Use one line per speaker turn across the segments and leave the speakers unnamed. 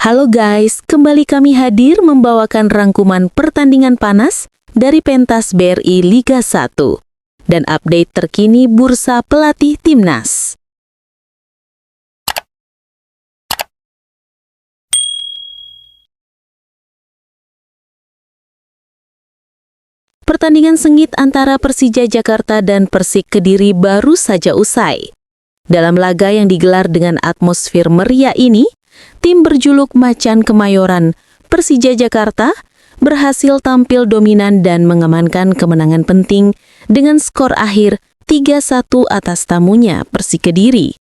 Halo guys, kembali kami hadir membawakan rangkuman pertandingan panas dari pentas BRI Liga 1 dan update terkini bursa pelatih timnas. Pertandingan sengit antara Persija Jakarta dan Persik Kediri baru saja usai. Dalam laga yang digelar dengan atmosfer meriah ini, tim berjuluk Macan Kemayoran, Persija Jakarta, berhasil tampil dominan dan mengamankan kemenangan penting dengan skor akhir 3-1 atas tamunya Persik Kediri.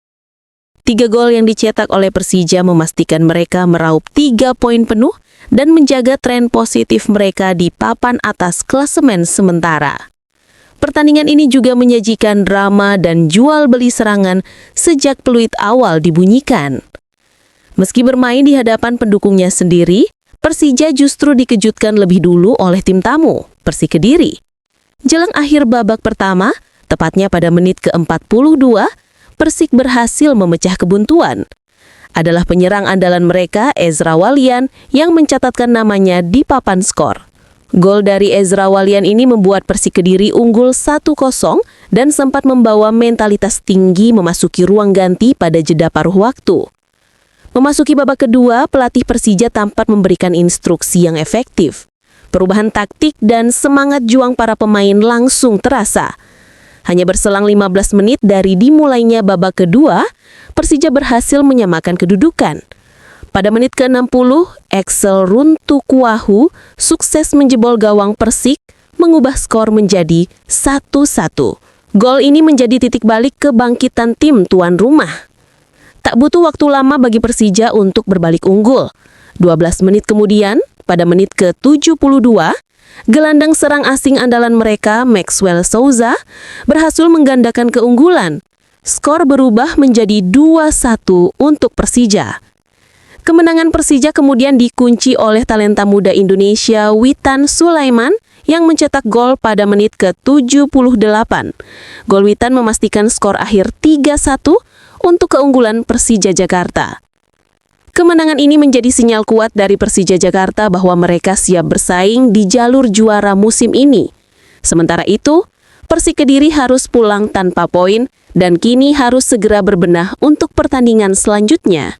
3 gol yang dicetak oleh Persija memastikan mereka meraup 3 poin penuh dan menjaga tren positif mereka di papan atas klasemen sementara. Pertandingan ini juga menyajikan drama dan jual beli serangan sejak peluit awal dibunyikan. Meski bermain di hadapan pendukungnya sendiri, Persija justru dikejutkan lebih dulu oleh tim tamu, Persik Kediri. Jelang akhir babak pertama, tepatnya pada menit ke-42, Persik berhasil memecah kebuntuan. Adalah penyerang andalan mereka, Ezra Walian, yang mencatatkan namanya di papan skor. Gol dari Ezra Walian ini membuat Persik Kediri unggul 1-0 dan sempat membawa mentalitas tinggi memasuki ruang ganti pada jeda paruh waktu. Memasuki babak kedua, pelatih Persija tampak memberikan instruksi yang efektif. Perubahan taktik dan semangat juang para pemain langsung terasa. Hanya berselang 15 menit dari dimulainya babak kedua, Persija berhasil menyamakan kedudukan. Pada menit ke-60, Axel Runtukuahu sukses menjebol gawang Persik, mengubah skor menjadi 1-1. Gol ini menjadi titik balik kebangkitan tim tuan rumah. Tak butuh waktu lama bagi Persija untuk berbalik unggul. 12 menit kemudian, pada menit ke-72, gelandang serang asing andalan mereka, Maxwell Souza, berhasil menggandakan keunggulan. Skor berubah menjadi 2-1 untuk Persija. Kemenangan Persija kemudian dikunci oleh talenta muda Indonesia Witan Sulaiman yang mencetak gol pada menit ke-78. Gol Witan memastikan skor akhir 3-1 untuk keunggulan Persija Jakarta. Kemenangan ini menjadi sinyal kuat dari Persija Jakarta bahwa mereka siap bersaing di jalur juara musim ini. Sementara itu, Persik Kediri harus pulang tanpa poin dan kini harus segera berbenah untuk pertandingan selanjutnya.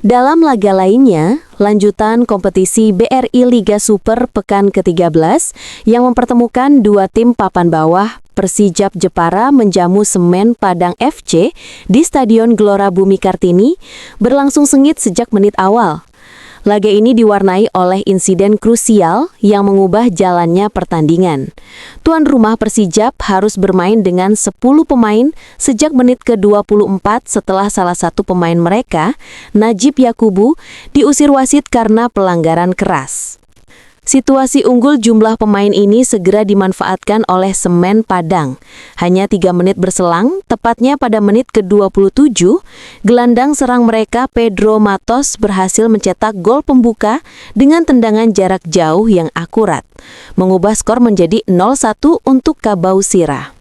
Dalam laga lainnya, lanjutan kompetisi BRI Liga Super pekan ke-13 yang mempertemukan dua tim papan bawah, Persijap Jepara menjamu Semen Padang FC di Stadion Gelora Bumi Kartini, berlangsung sengit sejak menit awal. Laga ini diwarnai oleh insiden krusial yang mengubah jalannya pertandingan. Tuan rumah Persijap harus bermain dengan 10 pemain sejak menit ke-24 setelah salah satu pemain mereka, Najib Yakubu, diusir wasit karena pelanggaran keras. Situasi unggul jumlah pemain ini segera dimanfaatkan oleh Semen Padang. Hanya 3 menit berselang, tepatnya pada menit ke-27, gelandang serang mereka Pedro Matos berhasil mencetak gol pembuka dengan tendangan jarak jauh yang akurat, mengubah skor menjadi 0-1 untuk Kabau Sirah.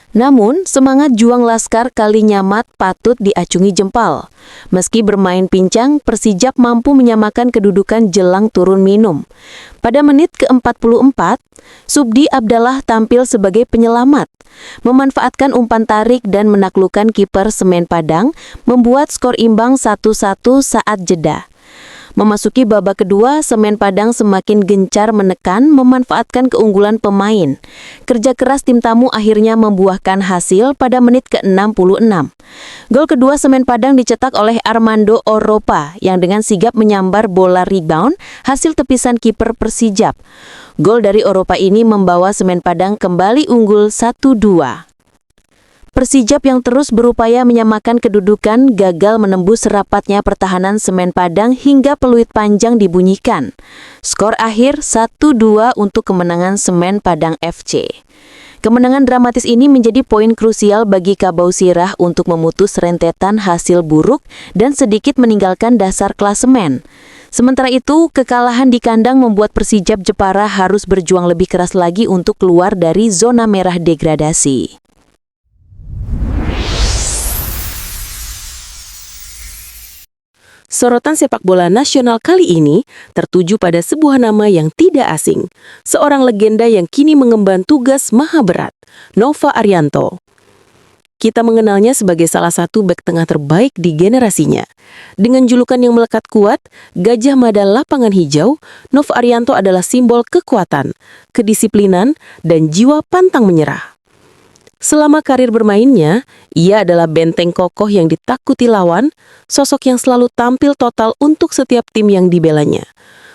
Namun, semangat juang Laskar Kalinyamat patut diacungi jempal. Meski bermain pincang, Persijap mampu menyamakan kedudukan jelang turun minum. Pada menit ke-44, Subdi Abdallah tampil sebagai penyelamat. Memanfaatkan umpan tarik dan menaklukkan kiper Semen Padang, membuat skor imbang 1-1 saat jeda. Memasuki babak kedua, Semen Padang semakin gencar menekan memanfaatkan keunggulan pemain. Kerja keras tim tamu akhirnya membuahkan hasil pada menit ke-66. Gol kedua Semen Padang dicetak oleh Armando Oropa yang dengan sigap menyambar bola rebound hasil tepisan kiper Persijap. Gol dari Oropa ini membawa Semen Padang kembali unggul 1-2. Persijap yang terus berupaya menyamakan kedudukan gagal menembus rapatnya pertahanan Semen Padang hingga peluit panjang dibunyikan. Skor akhir 1-2 untuk kemenangan Semen Padang FC. Kemenangan dramatis ini menjadi poin krusial bagi Kabau Sirah untuk memutus rentetan hasil buruk dan sedikit meninggalkan dasar klasemen. Sementara itu, kekalahan di kandang membuat Persijap Jepara harus berjuang lebih keras lagi untuk keluar dari zona merah degradasi. Sorotan sepak bola nasional kali ini tertuju pada sebuah nama yang tidak asing. Seorang legenda yang kini mengemban tugas maha berat, Nova Arianto. Kita mengenalnya sebagai salah satu bek tengah terbaik di generasinya. Dengan julukan yang melekat kuat, Gajah Mada Lapangan Hijau, Nova Arianto adalah simbol kekuatan, kedisiplinan, dan jiwa pantang menyerah. Selama karir bermainnya, ia adalah benteng kokoh yang ditakuti lawan, sosok yang selalu tampil total untuk setiap tim yang dibelanya,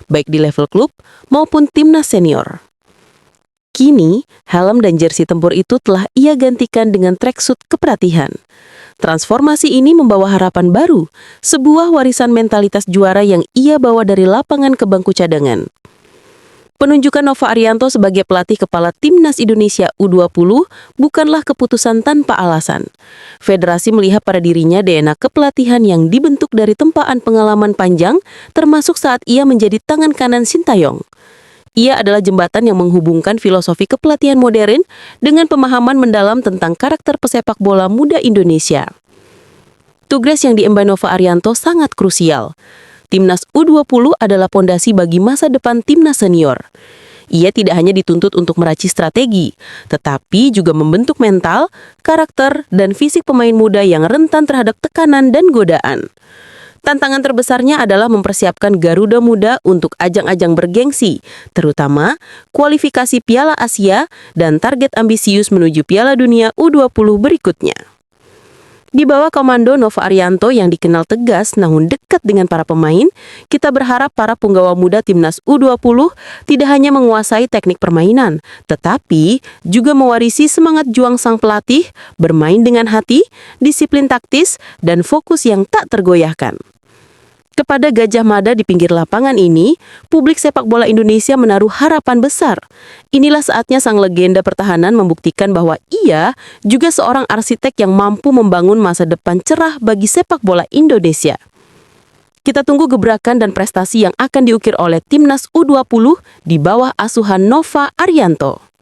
baik di level klub maupun timnas senior. Kini, helm dan jersey tempur itu telah ia gantikan dengan tracksuit kepelatihan. Transformasi ini membawa harapan baru, sebuah warisan mentalitas juara yang ia bawa dari lapangan ke bangku cadangan. Penunjukan Nova Arianto sebagai pelatih kepala Timnas Indonesia U20 bukanlah keputusan tanpa alasan. Federasi melihat pada dirinya DNA kepelatihan yang dibentuk dari tempaan pengalaman panjang, termasuk saat ia menjadi tangan kanan Sintayong. Ia adalah jembatan yang menghubungkan filosofi kepelatihan modern dengan pemahaman mendalam tentang karakter pesepak bola muda Indonesia. Tugas yang diemban Nova Arianto sangat krusial. Timnas U20 adalah pondasi bagi masa depan timnas senior. Ia tidak hanya dituntut untuk meraci strategi, tetapi juga membentuk mental, karakter, dan fisik pemain muda yang rentan terhadap tekanan dan godaan. Tantangan terbesarnya adalah mempersiapkan Garuda Muda untuk ajang-ajang bergengsi, terutama kualifikasi Piala Asia dan target ambisius menuju Piala Dunia U20 berikutnya. Di bawah komando Nova Arianto yang dikenal tegas namun dekat dengan para pemain, kita berharap para punggawa muda Timnas U20 tidak hanya menguasai teknik permainan, tetapi juga mewarisi semangat juang sang pelatih, bermain dengan hati, disiplin taktis, dan fokus yang tak tergoyahkan. Kepada Gajah Mada di pinggir lapangan ini, publik sepak bola Indonesia menaruh harapan besar. Inilah saatnya sang legenda pertahanan membuktikan bahwa ia juga seorang arsitek yang mampu membangun masa depan cerah bagi sepak bola Indonesia. Kita tunggu gebrakan dan prestasi yang akan diukir oleh Timnas U20 di bawah asuhan Nova Arianto.